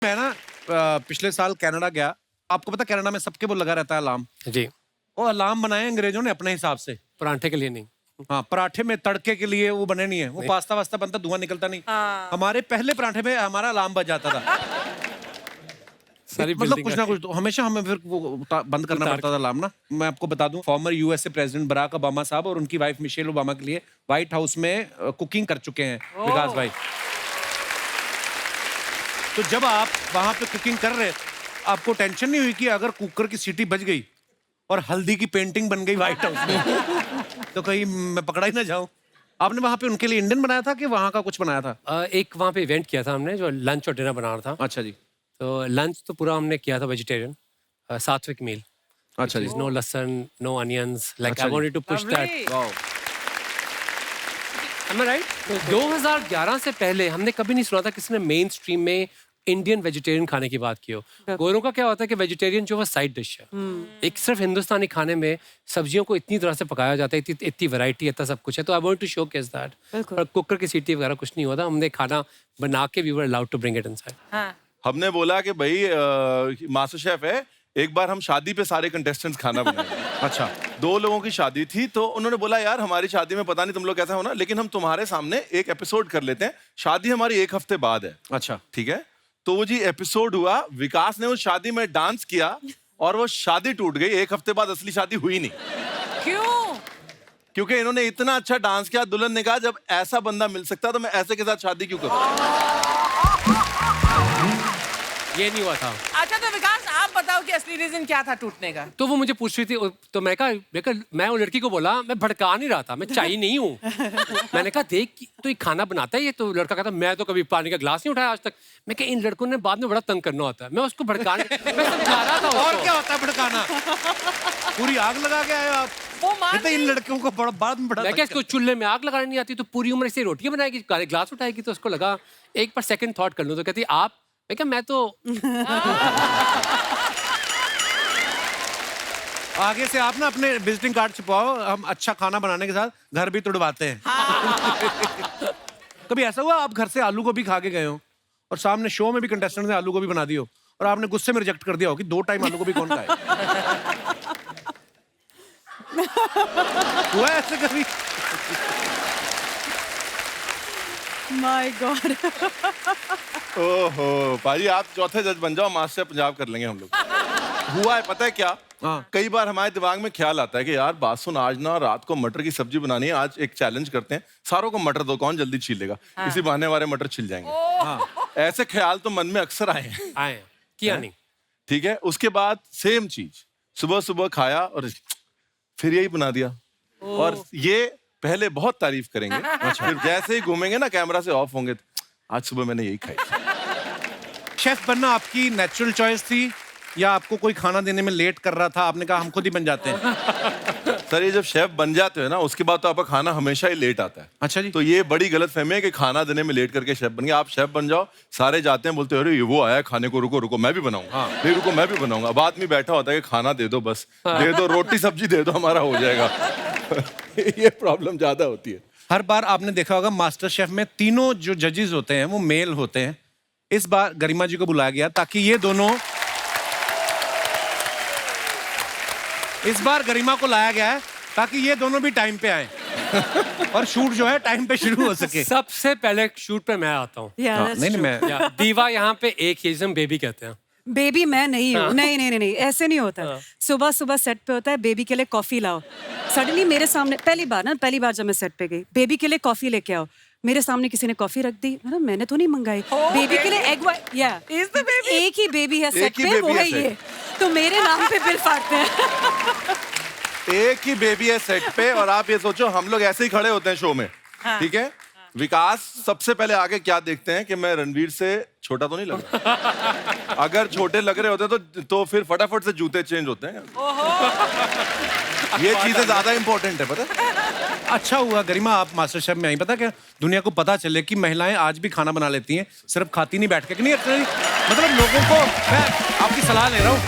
मैं ना पिछले साल कनाडा गया। आपको पता कनाडा में सबके वो लगा रहता है अलार्म। जी। वो अलार्म बनाए अंग्रेजों ने अपने हिसाब से। परांठे के लिए नहीं। हाँ, पराठे में तड़के के लिए वो बने नहीं है। वो नहीं। पास्ता वास्ता बनता, धुआं निकलता नहीं। हाँ। हमारे पहले पराठे में हमारा अलार्म बज जाता था। सारी मतलब बिल्डिंग कुछ ना कुछ तो हमेशा हमें फिर वो बंद करना उतार पड़ता था अलार्म ना। मैं आपको बता दूं, former USA president Barack Obama साहब और उनकी वाइफ मिशेल ओबामा के लिए व्हाइट हाउस में कुकिंग कर चुके हैं विकास भाई। तो जब आप वहां पे कुकिंग कर रहे, आपको टेंशन नहीं हुई कि अगर कुकर की सीटी बज गई और हल्दी की पेंटिंग बन गई व्हाइट हाउस में तो कहीं मैं पकड़ा ही ना जाऊं? आपने वहां पे उनके लिए इंडियन बनाया था कि वहां का कुछ बनाया था? एक वहाँ पे इवेंट किया था हमने जो लंच और डिनर बनाना था। अच्छा जी। तो लंच तो पूरा हमने किया था वेजिटेरियन, सात्विक मील। अच्छा जी। No lasan, no onions, like अच्छा आई जी। Wanted to push that. Lovely. Wow. Am I right? 2011 से पहले हमने कभी नहीं सुना था किसी ने मेन स्ट्रीम में इंडियन वेजिटेरियन खाने की बात की हो। गोरों का क्या होता है कि वेजिटेरियन जो वो साइड डिश है। एक सिर्फ हिंदुस्तानी खाने में सब्जियों को इतनी तरह से पकाया जाता है, इतनी वैरायटी, इतना सब कुछ है। तो I want to showcase that. और कुकर की सीटी वगैरह कुछ नहीं होता। हमने खाना बना के we were allowed to bring it inside. हाँ। हमने बोला कि भाई मास्टर शेफ है, एक बार हम शादी पे सारे कंटेस्टेंट्स खाना बनाएंगे। अच्छा। 2 लोगों की शादी थी तो उन्होंने बोला यार हमारी शादी में पता नहीं तुम लोग कैसा हो ना, लेकिन हम तुम्हारे सामने एक एपिसोड कर लेते हैं। शादी हमारी 1 हफ्ते बाद है। अच्छा। ठीक है, तो वो जी एपिसोड हुआ, विकास ने उस शादी में डांस किया और वो शादी टूट गई। 1 हफ्ते बाद असली शादी हुई नहीं। क्यों? क्योंकि इन्होंने इतना अच्छा डांस किया। दुल्हन ने कहा जब ऐसा बंदा मिल सकता तो मैं ऐसे के साथ शादी क्यों करूं? ये नहीं हुआ था। अच्छा तो विकास आप बताओ कि असली रीजन क्या था टूटने का? तो वो मुझे पूछ रही थी, तो मैं वो लड़की को बोला, मैं भड़का नहीं रहा था, मैं चाहिए नहीं हूँ। मैंने कहा देख तो ये खाना बनाता है ये। तो लड़का कहता मैं तो कभी पानी का ग्लास नहीं उठाया आज तक। मैं कहा इन लड़कों ने बाद में बड़ा तंग करना होता है। मैं उसको भड़काने मैं समझा रहा था और उसको। क्या होता है भड़काना? पूरी आग लगा के आए हो आप। वो मान इतने इन लड़कियों को बड़ा बाद में बड़ा मैं क्या इसको चूल्हे में आग लगानी नहीं आती तो पूरी उम्र से रोटियां बनाएगी, ग्लास उठाएगी। तो उसको लगा एक बार सेकंड थॉट कर लूं। तो कहती आप, मैं क्या मैं तो आगे से आप ना अपने विजिटिंग कार्ड छुपाओ, हम अच्छा खाना बनाने के साथ घर भी तुड़वाते हैं। कभी ऐसा हुआ आप घर से आलू गोभी खा के गए हो और सामने शो में भी कंटेस्टेंट ने आलू गोभी बना दी हो और आपने गुस्से में रिजेक्ट कर दिया हो कि 2 टाइम आलू गोभी कौन खाए? हुआ है ऐसे कभी? My God. ओहो भाई, आप चौथे जज बन जाओ, मास्टर पंजाब कर लेंगे हम लोग। हुआ है, पता है क्या? हाँ। कई बार हमारे दिमाग में ख्याल आता है कि यार बात सुन, आज ना रात को मटर की सब्जी बनानी है, आज एक चैलेंज करते हैं, सारों को मटर दो, कौन जल्दी छील लेगा। इसी बहाने हमारे मटर छिल जाएंगे। हाँ। ऐसे ख्याल तो मन में अक्सर आए हैं। आए किया नहीं। ठीक है, उसके बाद सेम चीज सुबह सुबह खाया और फिर यही बना दिया। और ये पहले बहुत तारीफ करेंगे, फिर जैसे ही घूमेंगे ना कैमरा से ऑफ होंगे, आज सुबह मैंने यही खाई। शेफ बनना आपकी नेचुरल चॉइस थी या आपको कोई खाना देने में लेट कर रहा था, आपने कहा हम खुद ही बन जाते हैं? सर ये जब शेफ बन जाते हो ना, उसके बाद तो आपका खाना हमेशा ही लेट आता है। अच्छा जी। तो ये बड़ी गलत फहमी है कि खाना देने में लेट करके शेफ बन गया। आप शेफ बन जाओ, सारे जाते हैं, बोलते हैं अरे ये वो आया खाने को, रुको रुको मैं भी बनाऊंगा। हाँ। नहीं रुको मैं भी बनाऊंगा। अब आदमी बैठा होता है कि खाना दे दो, बस दे दो, रोटी सब्जी दे दो, हमारा हो जाएगा। ये प्रॉब्लम ज्यादा होती है। हर बार आपने देखा होगा मास्टर शेफ में तीनों जो जजेस होते हैं वो मेल होते हैं। इस बार गरिमा जी को बुलाया गया ताकि ये दोनों, इस बार गरिमा को लाया गया है ताकि ये दोनों भी टाइम पे आए और शूट जो है टाइम पे शुरू हो सके। सबसे पहले शूट पे मैं आता हूँ। हाँ, नहीं मैं दीवा यहाँ पे एक ही, जिसे हम बेबी कहते हैं। बेबी मैं नहीं हूँ। नहीं नहीं नहीं नहीं, ऐसे नहीं होता। सुबह सुबह सेट पे होता है बेबी के लिए कॉफी लाओ। सडनली मेरे सामने पहली बार जब मैं सेट पे गई, बेबी के लिए कॉफी लेके आओ, मेरे सामने किसी ने कॉफी रख दी। मैंने तो नहीं मंगाई। बेबी के लिए एग वाइट, या एक ही बेबी है सेट पे, वो है ये। तो मेरे नाम पे बिल फाड़ते हैं। एक ही बेबी है सेट पे और आप ये सोचो हम लोग ऐसे ही खड़े होते हैं शो में। ठीक है, विकास सबसे पहले आगे क्या देखते हैं कि मैं रणवीर से छोटा तो नहीं लग रहा। अगर छोटे लग रहे होते तो फिर फटाफट से जूते चेंज होते हैं। ये चीजें ज्यादा इंपॉर्टेंट है, पता है? अच्छा हुआ गरिमा आप मास्टर शेफ में आई। पता क्या, दुनिया को पता चले कि महिलाएं आज भी खाना बना लेती हैं, सिर्फ खाती नहीं बैठ के। कि नहीं मतलब लोगों को, मैं आपकी सलाह ले रहा हूँ।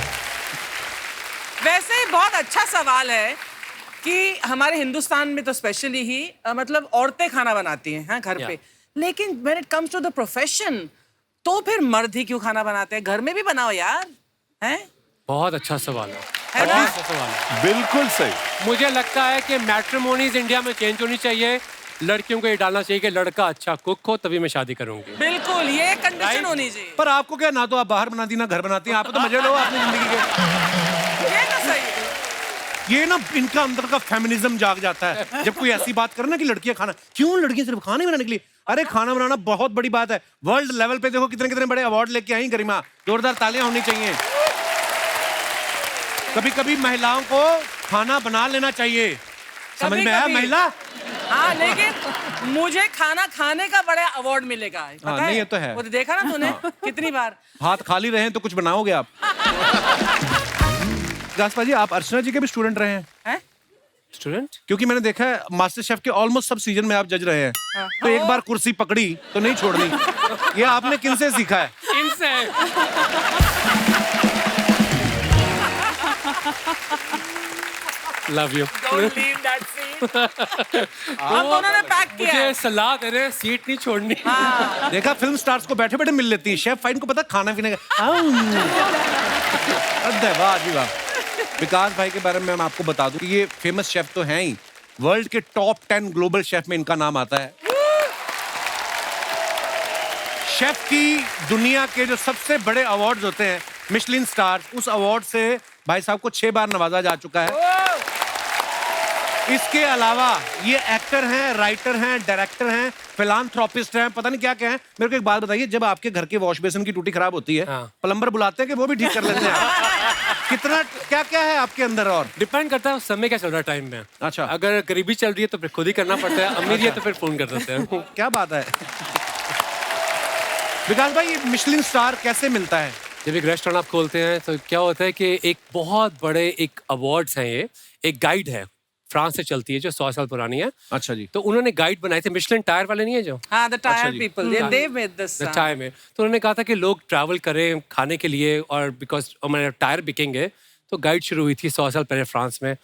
वैसे ही बहुत अच्छा सवाल है कि हमारे हिंदुस्तान में तो स्पेशली ही मतलब औरतें खाना बनाती हैं, हाँ, घर पे। लेकिन when it comes to the profession तो फिर मर्द ही क्यों खाना बनाते हैं? घर में भी बनाओ यार, हैं? बहुत अच्छा सवाल है, है ना? बहुत अच्छा सवाल है। बिल्कुल सही। मुझे लगता है कि मैट्रिमोनीज इंडिया में चेंज होनी चाहिए। लड़कियों को ये डालना चाहिए कि लड़का अच्छा कुक हो तभी मैं शादी करूंगी। बिल्कुल, ये कंडीशन होनी चाहिए। पर आपको क्या, ना तो आप बाहर बनाती ना घर बनाती हैं, आप तो मजे लो अपनी जिंदगी के। ये तो सही है। ये ना इनका अंदर का फेमिनिज्म जाग जाता है जब कोई ऐसी बात करे ना कि लड़कियां खाना, क्यों लड़कियां सिर्फ खाना ही बनाने के लिए? अरे खाना बनाना बहुत बड़ी बात है। वर्ल्ड लेवल पे देखो कितने कितने बड़े अवार्ड लेके आई गरिमा, जोरदार तालियां होनी चाहिए। कभी कभी महिलाओं को खाना बना लेना चाहिए, समझ में आया कभी-कभी। महिला? हाँ, लेकिन मुझे खाना खाने का बड़ा अवार्ड मिलेगा, पता हाँ, है? नहीं, ये तो है। वो देखा ना तूने कितनी बार? हाथ खाली रहे तो कुछ बनाओगे आप। गास्पा जी, आप अर्चना जी के भी स्टूडेंट रहे हैं? हैं? स्टूडेंट? क्योंकि मैंने देखा है मास्टर शेफ के ऑलमोस्ट सब सीजन में आप जज रहे हैं, तो एक बार कुर्सी पकड़ी तो नहीं छोड़नी। ये आपने किनसे सीखा है? इनसे। Love you. Don't leave that seat. हम दोनों ने पैक किया मुझे है। सलाह दे रहे हैं सीट नहीं छोड़नी। देखा, फिल्म स्टार्स को बैठे बैठे मिल लेती है, शेफ फाइन को पता खाना पीने का। वाह जी वाह। विकास भाई के बारे में मैं आपको बता दूं कि ये फेमस शेफ तो हैं ही, वर्ल्ड के टॉप 10 ग्लोबल शेफ में इनका नाम आता है। शेफ की दुनिया के जो सबसे बड़े अवार्ड्स होते हैं, मिशलिन स्टार, उस अवार्ड से भाई साहब को 6 बार नवाजा जा चुका है। इसके अलावा ये एक्टर हैं, राइटर हैं, डायरेक्टर हैं, फिलांथ्रोपिस्ट हैं, पता नहीं क्या क्या हैं। मेरे को एक बात बताइए, जब आपके घर के वॉश बेसिन की टूटी खराब होती है, हाँ। प्लम्बर बुलाते हैं कि वो भी ठीक कर लेते हैं? कितना क्या क्या है आपके अंदर? और डिपेंड करता है उस समय क्या चल रहा है टाइम में। अच्छा। अगर गरीबी चल रही है तो फिर खुद ही करना पड़ता है, अमीर है तो फिर फोन कर देते हैं। क्या बात है। विकास भाई, ये मिशलिन स्टार कैसे मिलता है? जब एक रेस्टोरेंट आप खोलते हैं तो क्या होता है कि एक बहुत बड़े एक अवार्ड्स हैं, ये एक गाइड है, फ्रांस से चलती है, जो 100 साल पुरानी है। अच्छा जी। तो उन्होंने गाइड बनाए थे, मिशलिन टायर वाले नहीं है जो हाँ, the अच्छा tired जी। people. They made this. Tyre में, तो उन्होंने कहा था कि लोग ट्रैवल करें खाने के लिए, और बिकॉज हमारे टायर बिकेंगे, तो गाइड शुरू हुई थी 100 साल पहले फ्रांस में।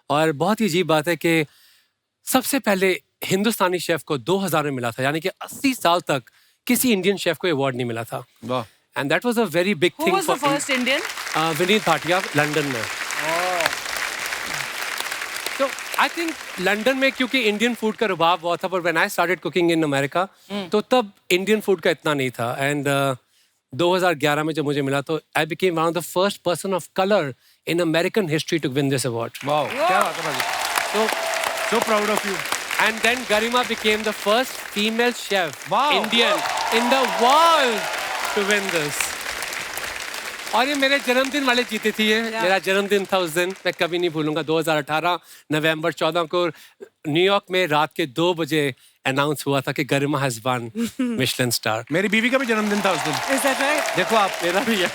और बहुत ही अजीब बात है कि सबसे पहले हिंदुस्तानी शेफ को 2000 में मिला था, यानी कि 80 साल तक किसी इंडियन शेफ को अवार्ड नहीं मिला था। वाह। And that was a very big Who thing was the first Indian? Vineet Bhatia, London में। तो आई थिंक लंदन में क्योंकि इंडियन फूड का रुबाब बहुत था, पर when I started cooking in America तो तब इंडियन फूड का इतना नहीं था। एंड 2011 में जब मुझे मिला तो I became one of the first person of colour in American history to win this award. वाह, क्या बात है भाई। So proud of you. And then Garima became the first female chef, Wow. Indian, in the world to win this. और ये मेरे जन्मदिन वाले जीते थी ये। मेरा जन्मदिन था उस दिन, मैं कभी नहीं भूलूंगा। 2018 नवंबर 14 को न्यूयॉर्क में रात के 2 बजे अनाउंस हुआ था कि गरिमा हैज वन मिशेलिन स्टार। मेरी बीवी का भी जन्मदिन था उस दिन। Is that right? देखो आप, मेरा भी है।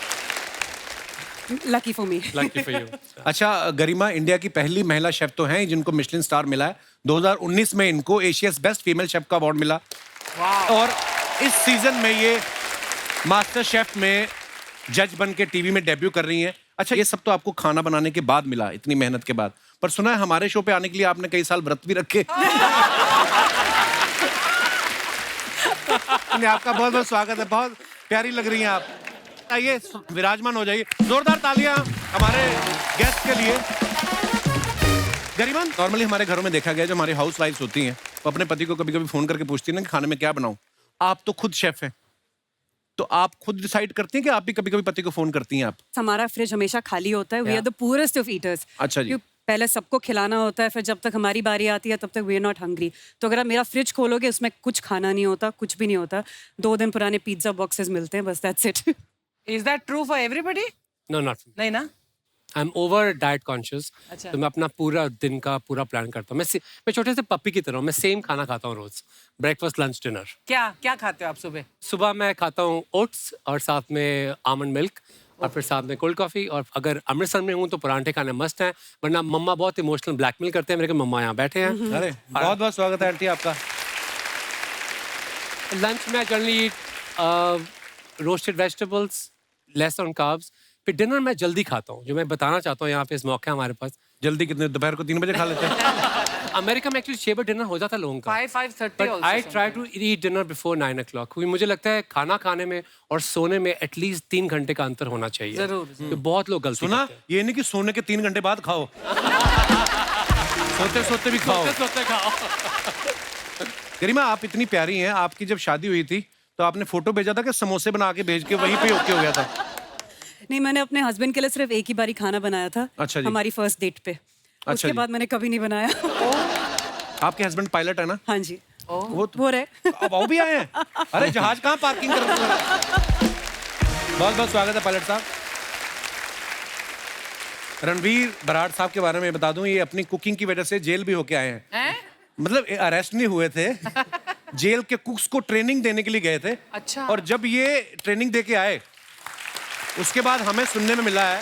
Lucky for me. Lucky for you. अच्छा गरिमा, इंडिया की पहली महिला शेफ तो हैं जिनको मिशलिन स्टार मिला है। 2019 में इनको एशियाज बेस्ट फीमेल शेफ का अवार्ड मिला। और इस सीजन में ये मास्टर शेफ में जज बन के टीवी में डेब्यू कर रही हैं। अच्छा, ये सब तो आपको खाना बनाने के बाद मिला, इतनी मेहनत के बाद। पर सुना है हमारे शो पे आने के लिए आपने कई साल व्रत भी रखे। आपका बहुत बहुत स्वागत है, बहुत प्यारी लग रही हैं आप। आइए विराजमान हो जाइए, जोरदार तालियां हमारे गेस्ट के लिए। गरिमा, नॉर्मली हमारे घरों में देखा गया जो हमारी हाउस वाइफ्स होती हैं वो अपने पति को कभी कभी फोन करके पूछती हैं ना कि खाने में क्या बनाऊं। आप तो खुद शेफ हैं, तो आप खुद डिसाइड करती हैं कि आप भी कभी कभी पति को फोन करती हैं? आप हमारा फ्रिज हमेशा खाली होता है। We are the purest of eaters. अच्छा जी। पहले सबको खिलाना होता है, फिर जब तक हमारी बारी आती है तब तक वी आर नॉट हंग्री। तो अगर आप मेरा फ्रिज खोलोगे उसमें कुछ खाना नहीं होता, कुछ भी नहीं होता। 2 दिन पुराने पिज्जा बॉक्सेस मिलते हैं, बस that's it. Is that true for everybody? No not, नहीं ना? I am over diet conscious. अच्छा। तो मैं अपना पूरा दिन का पूरा प्लान करता हूँ। मैं छोटे से पप्पी की तरह हूँ। मैं सेम खाना खाता हूँ रोज, ब्रेकफास्ट लंच डिनर। क्या क्या खाते हो आप सुबह? सुबह मैं खाता हूँ ओट्स और साथ में आमंड मिल्क, और फिर साथ में कोल्ड कॉफी। और अगर अमृतसर में हूँ तो परांठे खाने मस्ट हैं, वरना मम्मा बहुत इमोशनल ब्लैकमेल करते हैं मेरे को। मम्मा यहाँ बैठे हैं। अरे बहुत बहुत स्वागत है आंटी आपका। लंच में generally roasted vegetables, less on carbs. फिर डिनर मैं जल्दी खाता हूँ, जो मैं बताना चाहता हूँ यहाँ पे इस मौके हमारे पास। जल्दी कितने? दोपहर को 3 बजे खा लेते हैं? अमेरिका में एक्चुअली 6 बजे डिनर हो जाता है लोगों का। 5:30 but also I try sometimes. To eat dinner before 9 o'clock, क्योंकि मुझे लगता है खाना खाने में और सोने में एटलीस्ट 3 घंटे का अंतर होना चाहिए। जरूर, तो बहुत लोग गलती सुना, करते हैं। ये नहीं कि सोने के 3 घंटे बाद खाओ, सोते सोते भी खाओ। सोते खाओ। गरिमा, आप इतनी प्यारी हैं, आपकी जब शादी हुई थी तो आपने फोटो भेजा था कि समोसे बना के भेज के वहीं पे ओके हो गया था? नहीं, मैंने अपने हस्बैंड के लिए सिर्फ एक ही बारी खाना बनाया था। अच्छा जी। हमारी फर्स्ट डेट पे। उसके जी। बाद मैंने कभी नहीं बनाया। आपके हस्बैंड पायलट है ना? हाँ जी, वो रहे। अब वो भी आए हैं? अरे जहाज कहाँ पार्किंग कर रहे हैं? बहुत बहुत स्वागत है पायलट साहब। रणवीर बराड़ साहब के बारे में बता दूं, ये अपनी कुकिंग की वजह से जेल भी होके आए हैं। मतलब अरेस्ट नहीं हुए थे, जेल के कुक्स को ट्रेनिंग देने के लिए गए थे। अच्छा। और जब ये ट्रेनिंग दे के आए, उसके बाद हमें सुनने में मिला है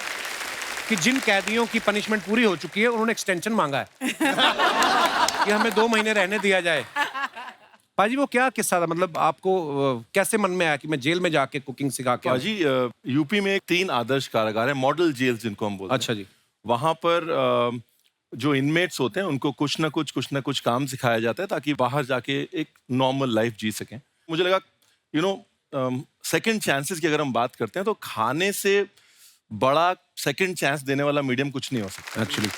कि जिन कैदियों की पनिशमेंट पूरी हो चुकी है, उन्होंने एक्सटेंशन मांगा है कि हमें 2 महीने रहने दिया जाए। पाजी, वो क्या किस्सा था? मतलब आपको कैसे मन में आया कि मैं जेल में जाके कुकिंग सिखा के आऊं? जी, यूपी में 3 आदर्श कारागार है, मॉडल जेल जिनको हम बोलते हैं। अच्छा जी। वहां पर जो इनमेट्स होते हैं उनको कुछ ना कुछ काम सिखाया जाता है ताकि बाहर जाके एक नॉर्मल लाइफ जी सकें। मुझे लगा सेकंड चांसेस की अगर हम बात करते हैं तो खाने से बड़ा सेकंड चांस देने वाला मीडियम कुछ नहीं हो सकता एक्चुअली।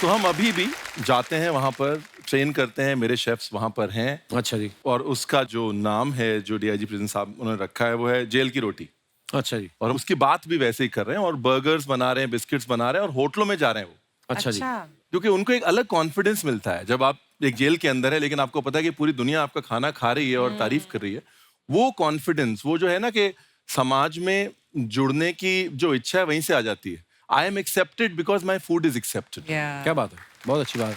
तो हम अभी भी जाते हैं वहां पर, ट्रेन करते हैं, मेरे शेफ्स वहां पर हैं। अच्छा जी। और उसका जो नाम है जो डीआईजी प्रिजन साहब उन्होंने रखा है वो है जेल की रोटी। अच्छा जी। और उसकी बात भी वैसे ही कर रहे हैं और बर्गर्स बना रहे हैं, बिस्किट्स बना रहे हैं और होटलों में जा रहे हैं वो, अच्छा जी। क्योंकि उनको एक अलग कॉन्फिडेंस मिलता है जब आप एक जेल के अंदर है लेकिन आपको पता है कि पूरी दुनिया आपका खाना खा रही है और तारीफ कर रही है। वो कॉन्फिडेंस, वो जो है ना कि समाज में जुड़ने की जो इच्छा है वहीं से आ जाती है। I am accepted because my food is accepted. क्या बात है, बहुत अच्छी बात।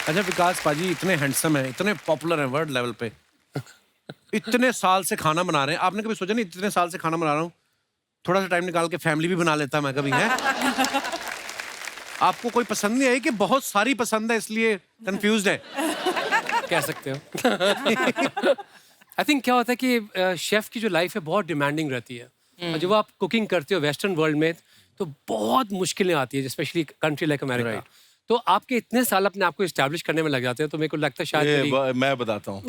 अच्छा विकास पाजी इतने हैंडसम है, इतने पॉपुलर हैं वर्ल्ड लेवल पे, इतने साल से खाना बना रहे हैं, आपने कभी सोचा नहीं इतने साल से खाना बना रहा हूँ, थोड़ा सा टाइम निकाल के फैमिली भी बना लेता मैं कभी? है आपको कोई पसंद नहीं आई कि बहुत सारी पसंद है इसलिए कंफ्यूज्ड है? कह सकते हो। आई थिंक क्या होता है कि शेफ की जो लाइफ है बहुत डिमांडिंग रहती है, और जब आप कुकिंग करते हो वेस्टर्न वर्ल्ड में तो बहुत मुश्किलें आती है, स्पेशली कंट्री लाइक अमेरिका। तो आपके इतने साल अपने आप को एस्टैब्लिश करने में लग जाते हैं, तो मेरे को लगता है शायद मैं बताता हूँ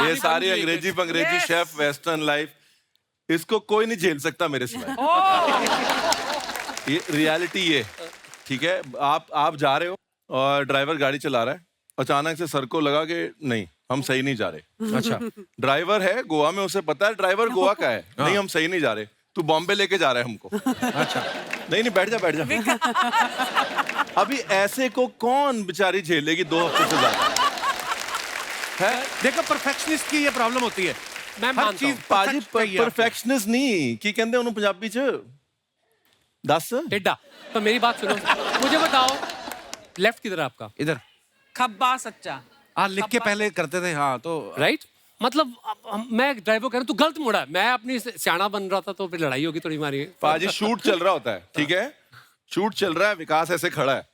ये सारी अंग्रेजी शेफ वेस्टर्न लाइफ इसको कोई नहीं झेल सकता मेरे सिवाय। ये रियलिटी ये, ठीक है? आप जा रहे हो और ड्राइवर गाड़ी चला रहा है, अचानक से सर को लगा कि नहीं हम सही नहीं जा रहे। अच्छा। ड्राइवर है गोवा में, उसे पता है ड्राइवर गोवा का है, नहीं हम सही नहीं जा रहे, तू बॉम्बे लेके जा रहा है हमको। अच्छा। नहीं बैठ जा। अभी ऐसे को कौन बेचारी झेलेगी 2 हफ्ते से ज्यादा? है देखो परफेक्शनिस्ट की ये प्रॉब्लम होती है, मैं हर मानता चीज हूँ। पाजी perfect चाहिए आपको। परफेक्शनिस्ट नहीं की कहते उन्होंने पंजाबी च दस टिड्डा। तो मेरी बात सुनो, मुझे बताओ लेफ्ट किधर है आपका? इधर खब्बा सच्चा। हाँ लिख के पहले करते थे। हाँ तो राइट, मतलब मैं ड्राइवर कह रहा हूँ, तू गलत मुड़ा है, मैं अपनी सियाना बन रहा था तो फिर लड़ाई होगी थोड़ी हमारी। पाजी शूट चल रहा होता है, ठीक है? शूट चल रहा है, विकास ऐसे खड़ा है,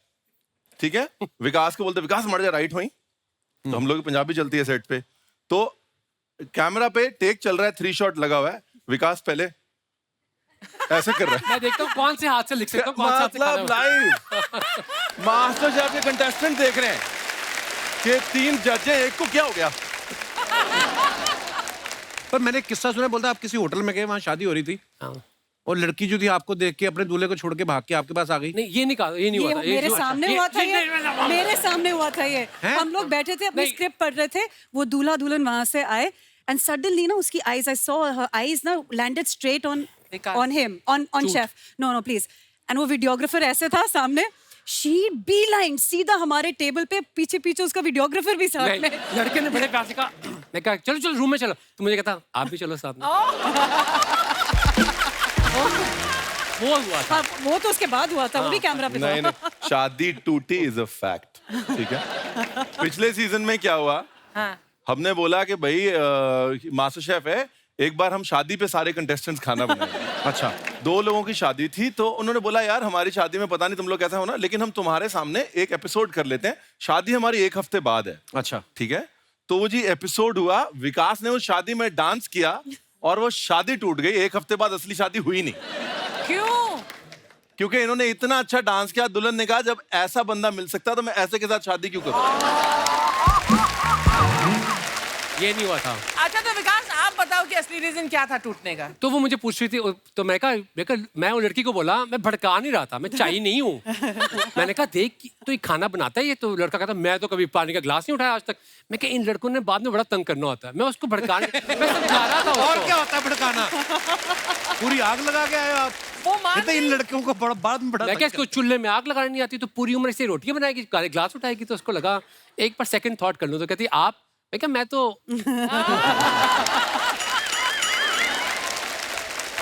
ठीक है? विकास को बोलते विकास मर जा राइट हुई, तो हम लोग की पंजाबी चलती है सेट पे, तो कैमरा पे टेक चल रहा है, 3 शॉट लगा हुआ है, विकास पहले ऐसे कर रहा है। मैं देखता हूँ कौन से हाथ से लिख सकता हूँ, कौन से हाथ से मतलब खाना है। लाइव मास्टर शेफ के कंटेस्टेंट देख रहे हैं कि 3 जज हैं, एक को क्या हो गया? पर मैंने एक किस्सा सुना, बोलता आप किसी होटल में गए, वहाँ शादी हो रही थी हाँ। और लड़की जो थी आपको देख के अपने दूल्हे को छोड़ के भाग के आपके पास आ गई। नहीं ये नहीं कहा, ये नहीं हुआ था। मेरे सामने हुआ था ये, मेरे सामने हुआ था ये। हैं? हम लोग बैठे थे अपनी नहीं। स्क्रिप्ट पढ़ रहे थे, वो दूल्हा दुल्हन वहां से आए एंड सडनली ना उसकी eyes, I saw her eyes ना landed straight on him, on chef. No please. And वो वीडियोग्राफर ऐसे था सामने, शी बी लाइन सीधा हमारे टेबल पे, पीछे पीछे उसका वीडियोग्राफर भी साथ में। लड़के ने बड़े प्यार से कहा, मैं कहा चलो चलो रूम में चलो, तो मुझे कहता आप भी चलो साथ में। वो हुआ था। हाँ, वो तो उसके बाद हुआ था, वो भी कैमरा पे नहीं था। नहीं, शादी टूटी इज अ फैक्ट, ठीक है? पिछले सीजन में क्या हुआ, हमने बोला कि भाई मास्टर शेफ है, एक बार हम शादी पे सारे कंटेस्टेंट्स खाना बनाएंगे। अच्छा। 2 लोगों की शादी थी, तो उन्होंने बोला यार हमारी शादी में पता नहीं तुम लोग कैसा होना, लेकिन हम तुम्हारे सामने एक एपिसोड कर लेते हैं, शादी हमारी 1 हफ्ते बाद है। अच्छा। ठीक है? तो वो जी एपिसोड हुआ, विकास ने उस शादी में डांस किया और वो शादी टूट गई, 1 हफ्ते बाद असली शादी हुई नहीं। क्यों? क्योंकि इन्होंने इतना अच्छा डांस किया, दुल्हन ने कहा जब ऐसा बंदा मिल सकता तो मैं ऐसे के साथ शादी क्यों करूं? ये नहीं हुआ था। अच्छा तो विकास आप बताओ कि असली रीजन क्या था टूटने का? तो वो मुझे पूछ रही थी, तो मैं वो लड़की को बोला, मैं भड़का नहीं रहा था, मैं चाय नहीं हूँ। मैंने कहा देख तो ये खाना बनाता है ये, तो लड़का कहता मैं तो कभी पानी का ग्लास नहीं उठाया आज तक। मैं कहा इन लड़कों ने बाद में बड़ा तंग करना होता है। मैं उसको भड़काने मैं समझा रहा था और उसको। क्या होता है भड़काना? पूरी आग लगा के आए हो आप। वो मान कहते इन लड़कियों को बड़ा बाद में बड़ा मैं क्या इसको चूल्हे में आग लगानी नहीं आती, तो पूरी उम्र से रोटियां बनाएगी, ग्लास उठाएगी। तो उसको लगा एक बार सेकंड थॉट कर लूं। तो कहती आप, मैं क्या मैं तो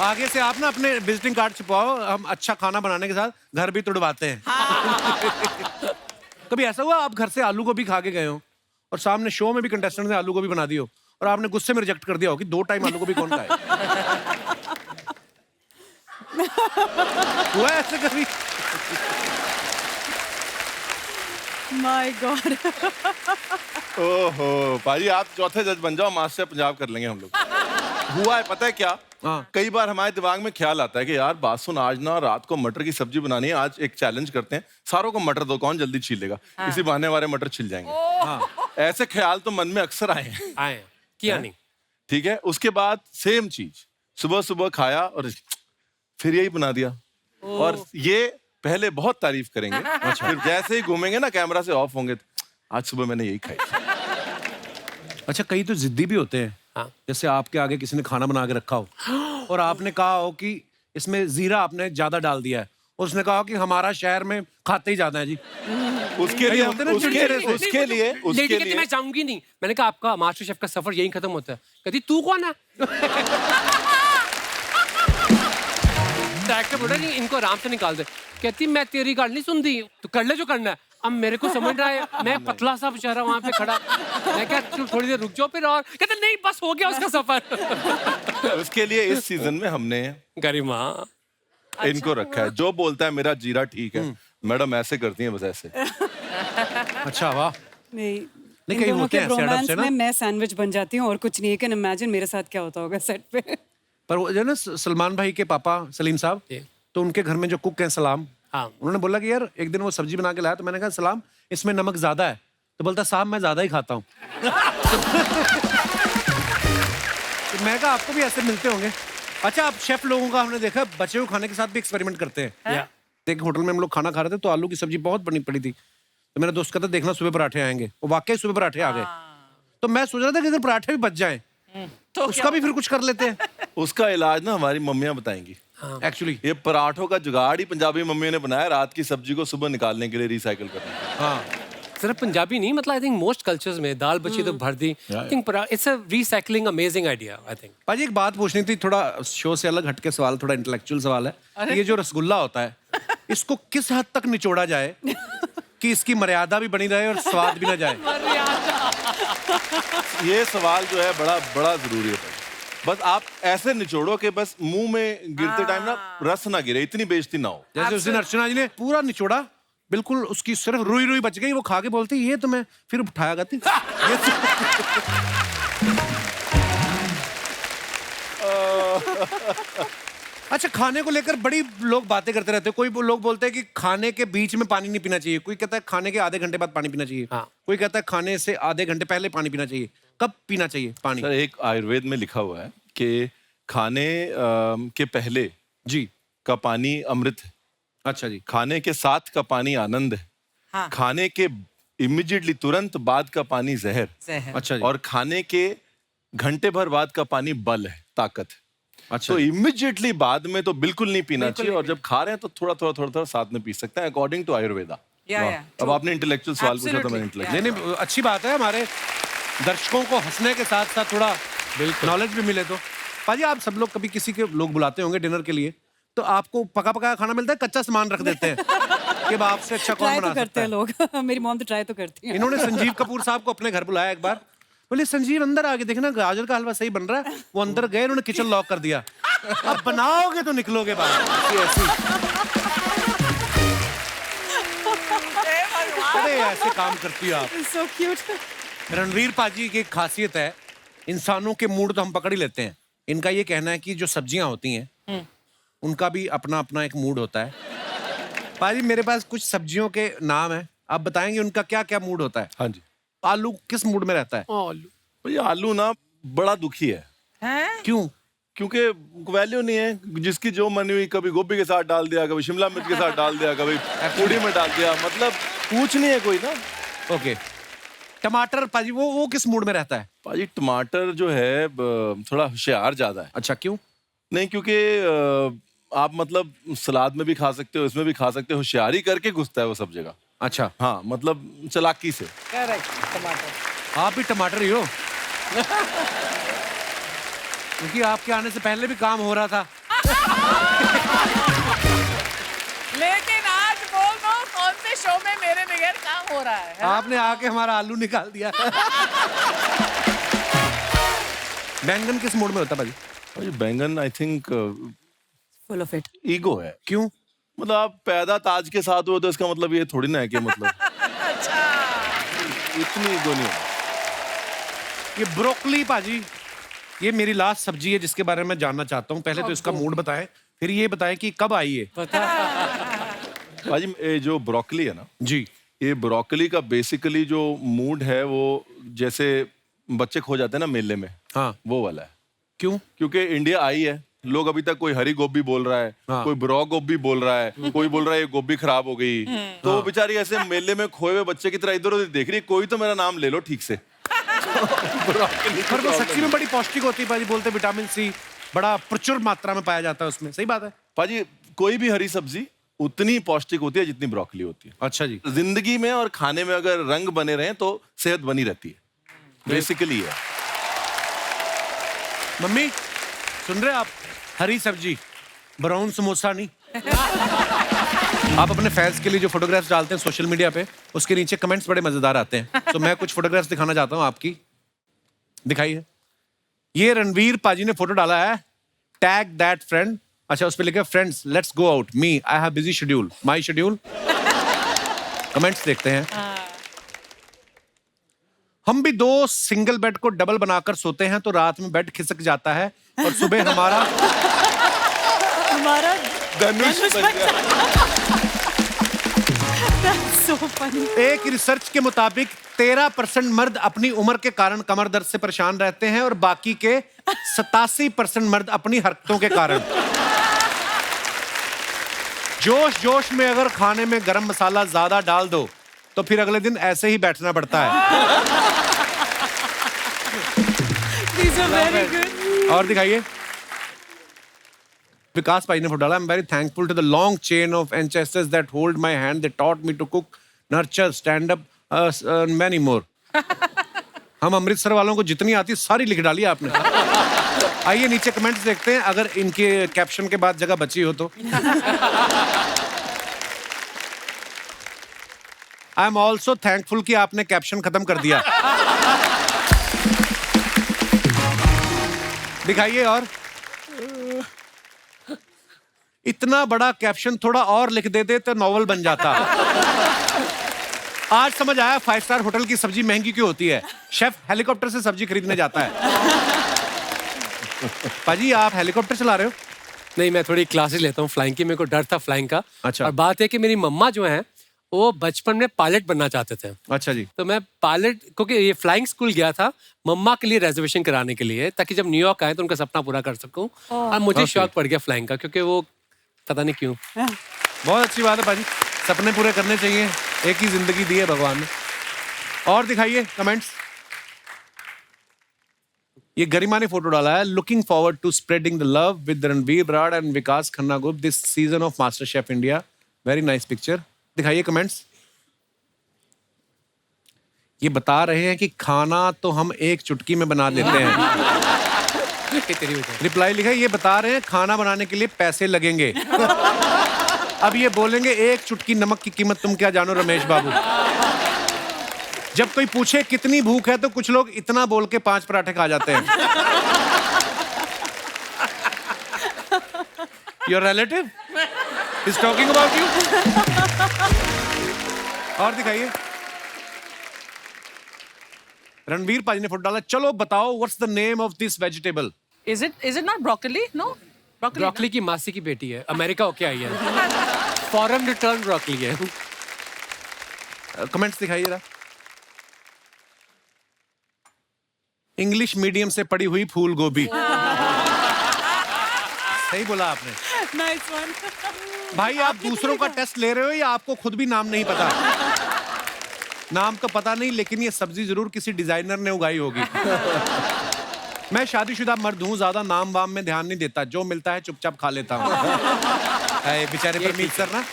आगे से आप ना अपने विजिटिंग कार्ड छुपाओ, हम अच्छा खाना बनाने के साथ घर भी तुड़वाते हैं। कभी ऐसा हुआ आप घर से आलू गोभी खा के गए हो और सामने शो में भी कंटेस्टेंट ने आलू गोभी बना दी हो और आपने गुस्से में रिजेक्ट कर दिया हो कि 2 टाइम आलू गोभी कौन खाए? हुआ ऐसे कभी? My God. ओहो भाई, आप चौथे जज बन जाओ, मास्टर पंजाब कर लेंगे हम लोग। हुआ है पता है क्या? हाँ। कई बार हमारे दिमाग में ख्याल आता है कि यार बात सुन, आज ना रात को मटर की सब्जी बनानी है, आज एक चैलेंज करते हैं, सारों को मटर दो, कौन जल्दी छील लेगा। इसी बहाने हमारे मटर छिल जाएंगे। हाँ। ऐसे ख्याल तो मन में अक्सर आए हैं। आए किया नहीं। ठीक है, उसके बाद सेम चीज सुबह सुबह खाया और फिर यही बना दिया। और ये पहले बहुत तारीफ करेंगे, फिर जैसे ही घूमेंगे ना कैमरा से ऑफ होंगे, आज सुबह मैंने यही खाई। अच्छा कई तो जिद्दी भी होते हैं। हाँ। जैसे आपके आगे किसी ने खाना बना के रखा हो और आपने कहा हो कि इसमें जीरा आपने ज्यादा डाल दिया है, उसने कहा कि हमारा शहर में खाते ही ज्यादा है जी। उसके लिए लेडी कहती मैं जाऊंगी नहीं। मैंने कहा आपका मास्टर शेफ का सफर यही खत्म होता है। कहती तू कौन है? डायरेक्टर बोल रहा नहीं इनको आराम से निकाल दे। कहती मैं तेरी गाल नहीं सुनती, तो कर ले जो करना है। अब मेरे को समझ रहा है, मैं पतला सा बेचारा वहां पे खड़ा, मैं क्या थोड़ी देर रुक जाओ फिर। और कहते नहीं बस हो गया उसका सफर। उसके लिए इस सीजन में हमने गरिमा इनको रखा है, जो बोलता है मेरा जीरा ठीक है, मैडम ऐसे करती हैं बस ऐसे। अच्छा वाह। नहीं कहीं इन दोनों होते के हैं ऐसे रोमांस adults है ना? में मैं सैंडविच बन जाती हूँ और कुछ नहीं। कैन इमेजिन मेरे साथ क्या होता होगा सेट पे। पर वो जो ना सलमान भाई के पापा सलीम साहब, जी। तो उनके घर में जो कुक हैं सलाम, हाँ। उन्होंने बोला कि यार एक दिन वो सब्जी बना के लाया, तो मैंने कहा सलाम इसमें नमक ज्यादा है, तो बोलता साहब मैं ज्यादा ही खाता हूँ। तो मैं कहा आपको भी ऐसे मिलते होंगे। अच्छा आप शेफ लोगों का हमने देखा बचे हुए खाने के साथ भी एक्सपेरिमेंट करते हैं। या एक होटल में हम लोग खाना खा रहे थे तो आलू की सब्जी बहुत बनी पड़ी थी, तो मेरा दोस्त कहता देखना सुबह पराठे आएंगे, वो वाकई सुबह पराठे आ गए। तो मैं सोच रहा था कि अगर पराठे भी बच जाएं तो उसका भी फिर कुछ कर लेते हैं। उसका इलाज ना हमारी मम्मियां बताएंगी। एक्चुअली ये पराठों का जुगाड़ ही पंजाबी मम्मियों ने बनाया, रात की सब्जी को सुबह निकालने के लिए, रिसाइकिल करने के लिए। हाँ सिर्फ पंजाबी नहीं, मतलब आई थिंक मोस्ट कल्चर्स में दाल बची तो भर दी। I think it's a recycling amazing idea I think. पाजी एक बात पूछनी थी, थोड़ा शो से अलग हटके सवाल, थोड़ा इंटेलेक्चुअल सवाल है। ये जो रसगुल्ला होता है इसको किस हद तक निचोड़ा जाए कि इसकी मर्यादा भी बनी रहे और स्वाद भी ना जाए? ये सवाल जो है बड़ा बड़ा जरूरी है भाई। बस आप ऐसे निचोड़ो कि बस मुंह में गिरते टाइम ना रस ना गिरे, इतनी बेइज्जती ना हो। जैसे उस दिन अर्चना जी ने पूरा निचोड़ा, बिल्कुल उसकी सिर्फ रुई रुई बच गई, वो खा के बोलती ये तो मैं फिर उठाया करती। ये अच्छा खाने को लेकर बड़ी लोग बातें करते रहते हैं। कोई लोग बोलते हैं कि खाने के बीच में पानी नहीं पीना चाहिए, कोई कहता है खाने के आधे घंटे बाद पानी पीना चाहिए, हाँ। कोई कहता है खाने से आधे घंटे पहले पानी पीना चाहिए। कब पीना चाहिए पानी? सर एक आयुर्वेद में लिखा हुआ है कि खाने के पहले जी का पानी अमृत है, अच्छा जी, खाने के साथ का पानी आनंद है, हाँ। खाने के इमीडिएटली तुरंत बाद का पानी जहर, जहर। अच्छा जी, और खाने के घंटे भर बाद का पानी बल है, ताकत है। अच्छा तो जी। इमीडिएटली बाद में तो बिल्कुल नहीं पीना चाहिए, और जब खा रहे हैं तो थोड़ा थोड़ा थोड़ा साथ में पी सकते हैं अकॉर्डिंग टू आयुर्वेदा। या अब आपने इंटेलेक्चुअल सवाल पूछा तो मैंने Absolutely. इंटेलेक्चुअल। नहीं नहीं अच्छी बात है, हमारे दर्शकों को हंसने के साथ साथ थोड़ा नॉलेज भी मिले। तो पाजी आप सब लोग कभी किसी के लोग बुलाते होंगे डिनर के लिए, तो आपको पका पकाया खाना मिलता है, कच्चा सामान रख देते हैं कि अब आपसे अच्छा कौन ट्राई बना तो सकता करते हैं है? लोग। मेरी मॉम तो ट्राई तो करती है। इन्होंने संजीव कपूर साहब को अपने घर बुलाया एक बार, बोले संजीव अंदर आके देखना गाजर का हलवा सही बन रहा है। वो अंदर गए, उन्होंने किचन लॉक कर दिया। अब बनाओगे तो निकलोगे बाहर। ऐसी अरे ऐसे काम करती हो आप। So cute. रणवीर पाजी की एक खासियत है, इंसानों के मूड तो हम पकड़ ही लेते हैं। इनका ये कहना है कि जो सब्जियां होती हैं उनका भी अपना अपना एक मूड होता है। पाजी मेरे पास कुछ सब्जियों के नाम है, आप बताएंगे उनका क्या क्या मूड होता है। हाँ जी आलू किस मूड में रहता है? भाई, आलू ना बड़ा दुखी है। हैं? क्यों? क्योंकि वैल्यू नहीं है, जिसकी जो मनी हुई, कभी गोभी के साथ डाल दिया, कभी शिमला मिर्च के साथ डाल दिया, कभी पूड़ी में डाल दिया, मतलब पूछ नहीं है कोई ना। ओके। टमाटर पाजी वो किस मूड में रहता है? पाजी टमाटर जो है थोड़ा होशियार ज्यादा है। अच्छा, क्यों? नहीं, क्योंकि आप मतलब सलाद में भी खा सकते हो, इसमें भी खा सकते हो, होशियारी करके घुसता है वो सब जगह। अच्छा, हाँ, मतलब चालाकी से। करेक्ट, टमाटर। आप भी टमाटर ही हो। क्योंकि आपके आने से पहले भी काम हो रहा था। लेकिन आज बोल दो कौन से शो में मेरे बगैर काम हो रहा है ना? आपने आके हमारा आलू निकाल दिया। बैंगन किस मूड में होता है भाजी? भाई बैंगन I think full of it. Ego है। क्यों? मतलब आप पैदा ताज के साथ हो तो इसका मतलब ये थोड़ी ना है कि मतलब अच्छा। इतनी ईगो नहीं है। ये ब्रोकली पाजी, ये मेरी लास्ट सब्जी है जिसके बारे में मैं जानना चाहता हूँ। पहले तो इसका मूड बताएं, फिर ये बताएं कि कब आई है। भाजी ये जो ब्रोकली है ना जी, ये ब्रोकली का बेसिकली जो मूड है वो जैसे बच्चे खो जाते हैं ना मेले में, हाँ। वो वाला है। क्यों? क्योंकि इंडिया आई है, लोग अभी तक कोई हरी गोभी बोल रहा है, हाँ। कोई ब्रो गोभी बोल रहा है, कोई बोल रहा है ये गोभी खराब हो गई, तो वो बेचारी ऐसे मेले में खोए हुए बच्चे की तरह इधर उधर देख रही है, कोई तो मेरा नाम ले लो ठीक से। ब्रोकली पर वो सच्ची में बड़ी पौष्टिक होती है पाजी, बोलते विटामिन सी बड़ा प्रचुर मात्रा में पाया जाता है उसमें। सही बात है? पाजी कोई भी हरी सब्जी उतनी पौष्टिक होती है जितनी ब्रोकली होती है। अच्छा जी। जिंदगी में और खाने में अगर रंग बने रहे तो सेहत बनी रहती है, बेसिकली है। मम्मी सुन रहे आप? हरी सब्जी, ब्राउन समोसा नहीं। आप अपने फैंस के लिए जो फोटोग्राफ्स डालते हैं सोशल मीडिया पे, उसके नीचे कमेंट्स बड़े मजेदार आते हैं, तो मैं कुछ फोटोग्राफ्स दिखाना चाहता हूँ आपकी। दिखाइए। ये रणवीर पाजी ने फोटो डाला है, टैग दैट फ्रेंड। अच्छा, उस पे लिखा friends let's go out, me I have busy schedule, my schedule. Comments देखते हैं। हम भी 2 सिंगल बेड को डबल बनाकर सोते हैं तो रात में बेड खिसक जाता है और सुबह हमारा धनुष बन गया। That's so funny. एक रिसर्च के मुताबिक 13% मर्द अपनी उम्र के कारण कमर दर्द से परेशान रहते हैं और बाकी के 87% मर्द अपनी हरकतों के कारण। जोश जोश में अगर खाने में गरम मसाला ज्यादा डाल दो तो फिर अगले दिन ऐसे ही बैठना पड़ता है। These are very good. और दिखाइए। विकास भाई ने फोटो डाला, I am very thankful to the long chain of ancestors that hold my hand, they taught me to cook, nurture, stand up, many more. हम अमृतसर वालों को जितनी आती सारी लिख डाली आपने। आइए नीचे कमेंट्स देखते हैं, अगर इनके कैप्शन के बाद जगह बची हो तो। आई एम ऑल्सो थैंकफुल कि आपने कैप्शन खत्म कर दिया। दिखाइए। और इतना बड़ा कैप्शन थोड़ा और लिख देते तो नॉवल बन जाता। आज समझ आया 5 स्टार होटल की सब्जी महंगी क्यों होती है। शेफ हेलीकॉप्टर से सब्जी खरीदने जाता है। पाजी आप हेलीकॉप्टर चला रहे हो? नहीं, मैं थोड़ी क्लासेस लेता हूँ फ्लाइंग की, मेरे को डर था फ्लाइंग का। अच्छा। और बात है कि मेरी मम्मा जो है वो बचपन में पायलट बनना चाहते थे। अच्छा जी। तो मैं पायलट, क्योंकि ये फ्लाइंग स्कूल गया था मम्मा के लिए रिजर्वेशन कराने के लिए, ताकि जब न्यूयॉर्क आए तो उनका सपना पूरा कर सकूं। और मुझे शौक पड़ गया फ्लाइंग का, क्योंकि वो पता नहीं क्यों। बहुत अच्छी बात है पाजी, सपने पूरे करने चाहिए, एक ही जिंदगी दी है भगवान ने। और दिखाइए कमेंट्स। ये गरिमा ने फोटो डाला है, looking forward to spreading the love with Ranveer Brar and Vikas Khanna group this season of MasterChef India. Very nice picture. दिखाइए कमेंट्स। ये बता रहे हैं कि खाना तो हम एक चुटकी में बना लेते हैं। तेरी वजह। रिप्लाई लिखा है, ये बता रहे हैं खाना बनाने के लिए पैसे लगेंगे। अब ये बोलेंगे एक चुटकी नमक की कीमत तुम क्या जानो रमेश बाबू। जब कोई पूछे कितनी भूख है तो कुछ लोग इतना बोल के 5 पराठे खा जाते हैं। Your relative is talking about you. और दिखाइए। रणवीर पाजी ने फोटो डाला, चलो बताओ what's the name of this vegetable. Is it not broccoli? No? Broccoli. Broccoli की मासी की बेटी है, अमेरिका होके आई है। फॉरम रिटर्न रख लिए। कमेंट्स दिखाइए जरा। इंग्लिश मीडियम से पढ़ी हुई फूल गोभी। सही बोला आपने। Nice one. भाई आप दूसरों का टेस्ट ले रहे हो या आपको खुद भी नाम नहीं पता? नाम तो पता नहीं, लेकिन ये सब्जी जरूर किसी डिजाइनर ने उगाई होगी। मैं शादीशुदा मर्द हूँ, ज्यादा नाम वाम में ध्यान नहीं देता, जो मिलता है चुपचाप खा लेता हूँ। बेचारे परमीत सर ना।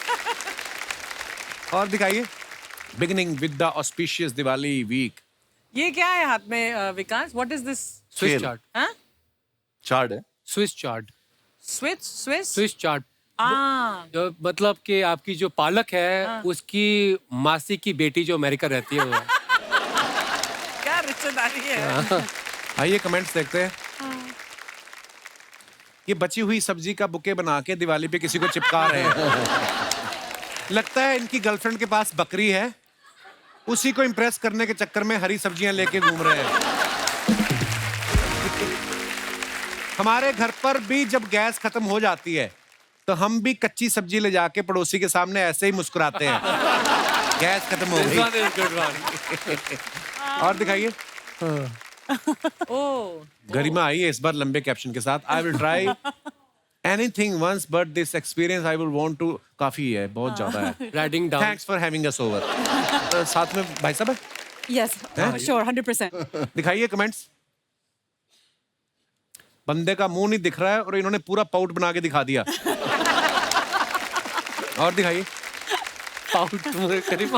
और दिखाइए। Beginning with the auspicious Diwali week. ये क्या है हाथ में Vikas? What is this? Swiss खेल। चार्ट। हाँ? चार्ट है। Swiss chart. Swiss? Swiss chart जो मतलब कि आपकी जो पालक है उसकी मासी की बेटी जो अमेरिका रहती है वो है। क्या रिश्तेदारी है? आइए कमेंट्स देखते हैं। ये बची हुई सब्जी का बुके बना के दिवाली पे किसी को चिपका रहे हैं। लगता है इनकी गर्लफ्रेंड के पास बकरी है, उसी को इम्प्रेस करने के चक्कर में हरी सब्जियां लेके घूम रहे हैं। हमारे घर पर भी जब गैस खत्म हो जाती है तो हम भी कच्ची सब्जी ले जाके पड़ोसी के सामने ऐसे ही मुस्कुराते हैं। गैस खत्म हो गई। और दिखाइए। ओह, गरिमा आई है इस बार लंबे कैप्शन के साथ। I will try anything once but this experience I will want to. काफी है, बहुत ज्यादा है। Writing down. Thanks for having us over. साथ में भाई साहब है? Yes sure 100%। दिखाइए कमेंट्स। बंदे का मुंह नहीं दिख रहा है और इन्होंने पूरा पाउट बना के दिखा दिया। और दिखाइए। पाउट मुझे करीब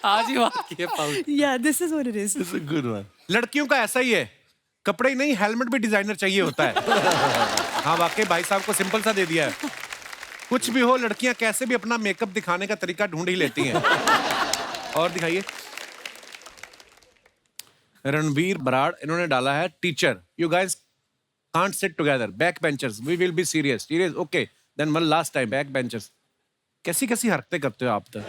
आज ही बात की है पाउट। या this is what it is. Good one. लड़कियों का ऐसा ही है, कपड़े ही नहीं हेलमेट भी डिजाइनर चाहिए होता है। हाँ वाकई भाई साहब को सिंपल सा दे दिया है। कुछ भी हो, लड़कियां कैसे भी अपना मेकअप दिखाने का तरीका ढूंढ ही लेती हैं। और दिखाइए। रणवीर बराड़ इन्होंने डाला है teacher you guys can't sit together back benchers we will be serious serious okay then one last time back benchers. कैसी कैसी हरकतें करते हो आप तो।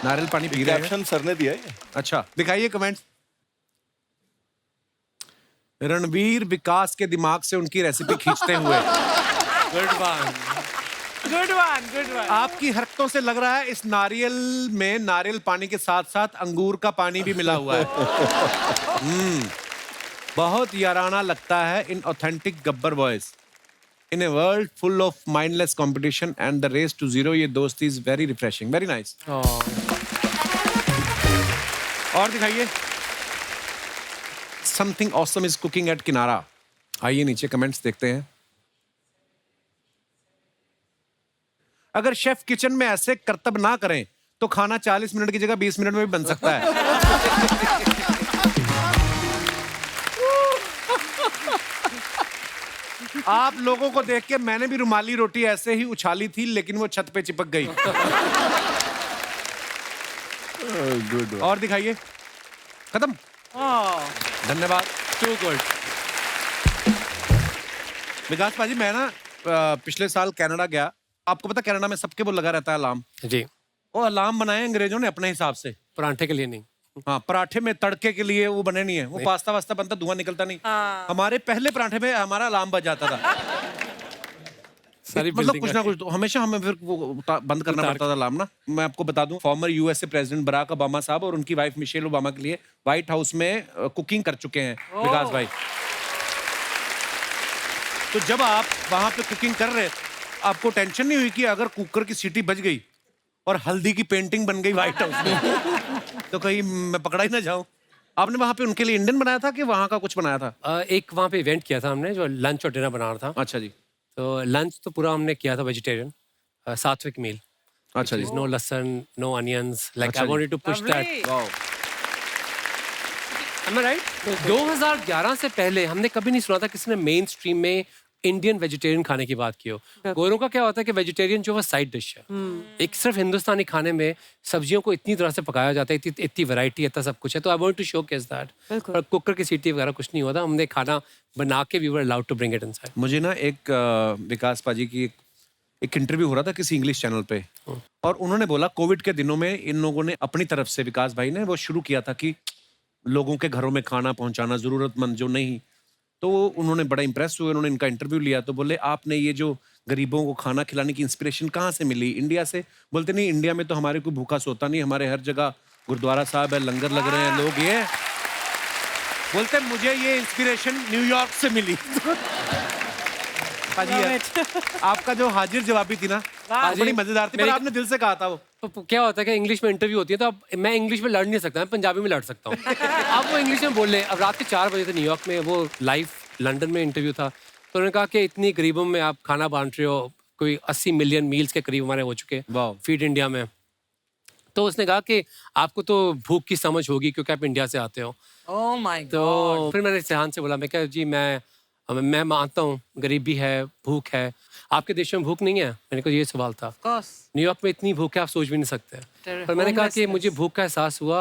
नारियल पानी पी रहे हैं। कैप्शन सर ने दिया है। अच्छा दिखाइए कमेंट्स। रणवीर विकास के दिमाग से उनकी रेसिपी खींचते हुए। Good one. Good one, good one. आपकी हरकतों से लग रहा है इस नारियल में नारियल पानी के साथ साथ अंगूर का पानी भी मिला हुआ है। बहुत याराना लगता है in authentic Gabbar voice in a world full of mindless competition and the race to zero. ये दोस्ती is very refreshing, very nice. और दिखाइए। Something awesome is cooking at Kinara. आइए नीचे कमेंट्स देखते हैं। अगर शेफ किचन में ऐसे करतब ना करें तो खाना 40 मिनट की जगह 20 मिनट में भी बन सकता है। आप लोगों को देख के मैंने भी रुमाली रोटी ऐसे ही उछाली थी, लेकिन वो छत पे चिपक गई। Good one. और दिखाइए। खत्म। धन्यवाद। To good. विकास पाजी मैं ना पिछले साल कनाडा गया। आपको पता कनाडा में सबके वो लगा रहता है अलार्म। जी। वो अलार्म बनाए अंग्रेजों ने अपने हिसाब से। परांठे के लिए नहीं। हाँ पराठे में तड़के के लिए वो बने नहीं है। वो पास्ता वास्ता बनता, धुआं निकलता नहीं। हमारे पहले पराठे में हमारा अलार्म बज जाता था। सारी मतलब कुछ ना कुछ तो हमेशा हमें फिर वो बंद करना पड़ता था अलार्म ना। मैं आपको बता दूं former USA president Barack Obama साहब और उनकी वाइफ मिशेल ओबामा के लिए व्हाइट हाउस में कुकिंग कर चुके हैं विकास भाई। तो जब आप वहां पे कुकिंग कर रहे आपको टेंशन नहीं हुई कि अगर कुकर की सीटी बज गई और हल्दी की पेंटिंग बन गई व्हाइट हाउस में तो कहीं मैं पकड़ा ही ना जाऊं? आपने वहां पे उनके लिए इंडियन बनाया था कि वहां का कुछ बनाया था? एक वहाँ पे इवेंट किया था हमने जो लंच और डिनर बनाना था। अच्छा जी। तो लंच तो पूरा हमने किया था वेजिटेरियन, सात्विक मील। अच्छा जी। No lasan, no onions, like अच्छा आई जी। Wanted to push that. Wow. Am I right? 2011 से पहले हमने कभी नहीं सुना था किसी ने मेन स्ट्रीम में इंडियन वेजिटेरियन खाने की बात की हो। गोरों का क्या होता है कि वेजिटेरियन जो वो साइड डिश है। एक सिर्फ हिंदुस्तानी खाने में सब्जियों को इतनी तरह से पकाया जाता है, इतनी वैरायटी, इतना सब कुछ है। तो I want to showcase that. और कुकर की सीटी वगैरह कुछ नहीं होता, हमने खाना बना के we were allowed to bring it inside. मुझे ना एक विकास पाजी की एक इंटरव्यू हो रहा था किसी इंग्लिश चैनल पे और उन्होंने बोला कोविड के दिनों में इन लोगों ने अपनी तरफ से विकास भाई ने वो शुरू किया था कि लोगों के घरों में खाना पहुंचाना, जरूरतमंद जो नहीं। तो उन्होंने बड़ा इंप्रेस हुए, उन्होंने इनका इंटरव्यू लिया तो बोले आपने ये जो गरीबों को खाना खिलाने की इंस्पिरेशन कहाँ से मिली? इंडिया से? बोलते नहीं इंडिया में तो हमारे कोई भूखा सोता नहीं, हमारे हर जगह गुरुद्वारा साहब है, लंगर लग रहे हैं, लोग ये बोलते मुझे ये इंस्पिरेशन न्यूयॉर्क से मिली। पाजी यार, आपका जो हाजिर जवाबी थी ना बड़ी मजेदार थी, पर आपने दिल से कहा था वो। तो क्या होता है कि इंग्लिश में इंटरव्यू होती है तो अब मैं इंग्लिश में लड़ नहीं सकता, मैं पंजाबी में लड़ सकता हूँ। अब वो इंग्लिश में बोल रहे। अब रात के 4 बजे थे न्यूयॉर्क में, वो लाइव लंदन में इंटरव्यू था, तो उन्होंने कहा कि इतनी गरीबों में आप खाना बांट रहे हो, कोई 80 मिलियन मील्स के करीब हमारे हो चुके वाह। फीड इंडिया में। तो उसने कहा कि आपको तो भूख की समझ होगी क्योंकि आप इंडिया से आते हो। ओह माय तो गॉड। फिर मैंने सेहान से बोला, मैं कहा जी मैं मानता हूँ गरीबी है, भूख है, आपके देश में भूख नहीं है? मैंने कहा ये सवाल था। Of course. न्यूयॉर्क में इतनी भूख है आप सोच भी नहीं सकते। पर मैंने कहा कि मुझे भूख का एहसास हुआ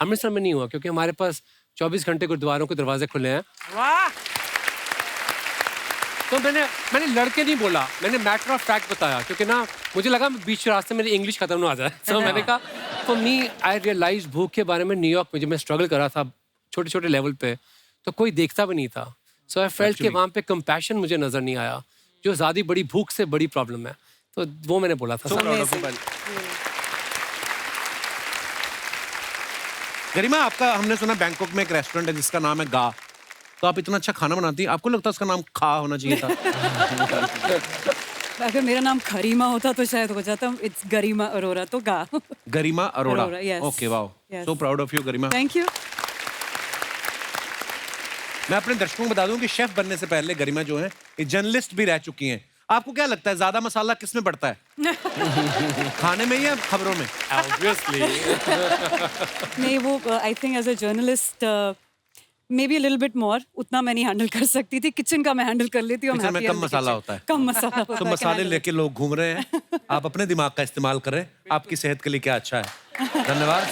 अमृतसर में नहीं हुआ, क्योंकि हमारे पास 24 घंटे गुरुद्वारों के दरवाजे खुले हैं। वाह। तो मैंने लड़के नहीं बोला, मैंने मैटर ऑफ फैक्ट बताया, क्योंकि ना मुझे लगा बीच रास्ते मेरी इंग्लिश खत्म ना हो जाए। तो मैंने कहा फॉर मी आई रियलाइज भूख के बारे में न्यूयॉर्क में जब मैं स्ट्रगल कर रहा था छोटे छोटे लेवल पे, तो कोई देखता भी नहीं था। सो आई फेल्ट कि वहाँ पे कंपैशन मुझे नजर नहीं आया, जो ज़्यादा बड़ी भूख से बड़ी प्रॉब्लम है। तो वो मैंने बोला था। गरिमा, आपका हमने सुना बैंकॉक में एक रेस्टोरेंट है जिसका नाम है गा, तो आप इतना अच्छा खाना बनाती हैं, आपको लगता है उसका नाम खा होना चाहिए था? अगर मेरा नाम खरीमा होता तो शायद हो जाता। इट्स गरिमा अरोरा, तो गा। Garima Arora. Arora, yes. Okay, wow, Yes. So proud of you Garima. Thank you. मैं अपने दर्शकों को बता दूं कि शेफ बनने से पहले गरिमा जो है ये जर्नलिस्ट भी रह चुकी हैं। आपको क्या लगता है ज्यादा मसाला किस में पड़ता है, खाने में या खबरों में? Obviously. नहीं, वो I think as a journalist maybe little bit more, उतना मैं नहीं हैंडल कर सकती थी। किचन का मैं हैंडल कर लेती हूँ। किचन में कम मसाला होता है। कम मसाला होता तो है, मसाले handle लेके लोग घूम रहे हैं, आप अपने दिमाग का इस्तेमाल करें, आपकी सेहत के लिए क्या अच्छा है। धन्यवाद।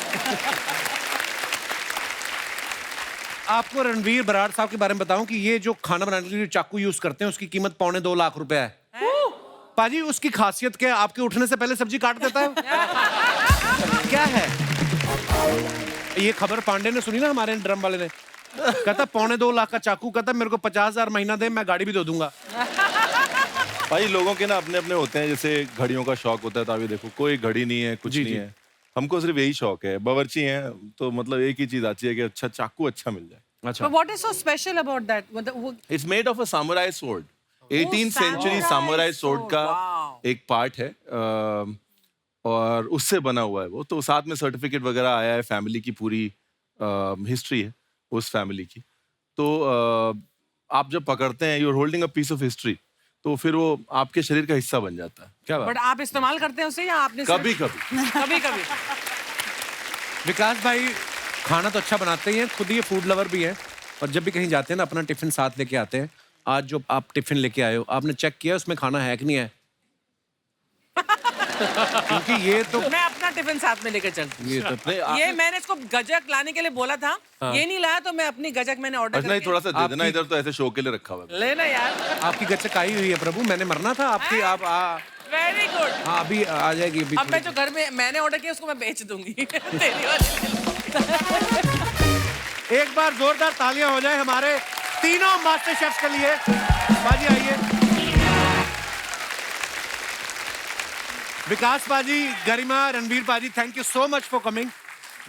आपको रणवीर बराड़ साहब के बारे में बताऊं कि ये जो खाना बनाने के लिए चाकू यूज करते हैं उसकी कीमत 2.25 लाख रुपए है। पाजी, उसकी खासियत क्या है? आपके उठने से पहले सब्जी काट देता है। क्या है ये? खबर पांडे ने सुनी ना, हमारे ड्रम वाले ने, कहता 2.25 लाख का चाकू, कहता मेरे को 50,000 महीना दे, मैं गाड़ी भी दे दूंगा। भाई लोगों के ना अपने अपने होते हैं, जैसे घड़ियों का शौक होता है, तो अभी देखो कोई घड़ी नहीं है, कुछ नहीं है। हमको सिर्फ यही शौक है, बावर्ची हैं तो मतलब एक ही चीज आती है कि अच्छा चाकू अच्छा मिल जाए। अच्छा, But what is so special about that? It's made of a samurai sword. 18th century samurai sword का एक पार्ट है, और उससे बना हुआ है वो। तो साथ में सर्टिफिकेट वगैरह आया है, फैमिली की पूरी हिस्ट्री है उस फैमिली की। तो आप जब पकड़ते हैं, you are holding a piece of history, तो फिर वो आपके शरीर का हिस्सा बन जाता है। क्या बात? बट आप इस्तेमाल करते हैं उसे या आपने कभी कभी कभी कभी? विकास भाई खाना तो अच्छा बनाते ही हैं, खुद ये फूड लवर भी हैं, और जब भी कहीं जाते हैं ना अपना टिफिन साथ लेके आते हैं। आज जो आप टिफिन लेके आए हो, आपने चेक किया उसमें खाना है कि नहीं है? क्योंकि ये तो मैं अपना टिफिन साथ में लेकर चलती हूँ। ये तो नहीं, ये मैंने इसको गजक लाने के लिए बोला था, ये नहीं लाया तो मैं अपनी गजक मैंने ऑर्डर अच्छा नहीं, थोड़ा सा दे देना, इधर तो ऐसे शो के लिए रखा हुआ है। लेना यार। आपकी गचक आई हुई है प्रभु, मैंने मरना था आपकी। आप वेरी गुड। हाँ, अभी आ जाएगी अभी। अब मैं जो घर में मैंने ऑर्डर किया उसको मैं बेच दूंगी। तेरी वाली। एक बार जोरदार तालियां हो जाए हमारे तीनों मास्टर शेफ्स के लिए। बाजी आइए। विकास बाजी, गरिमा, रणवीर बाजी, thank you so much for coming.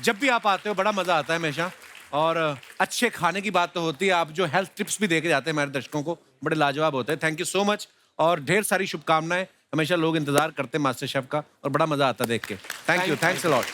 जब भी आप आते हो बड़ा मजा आता है हमेशा, और अच्छे खाने की बात तो होती है, आप जो हेल्थ टिप्स भी दे के जाते हैं हमारे दर्शकों को, बड़े लाजवाब होते हैं। थैंक यू सो मच, और ढेर सारी शुभकामनाएं। हमेशा लोग इंतजार करते हैं मास्टर शेफ का, और बड़ा मजा आता है देख के। Thank you, thanks a lot.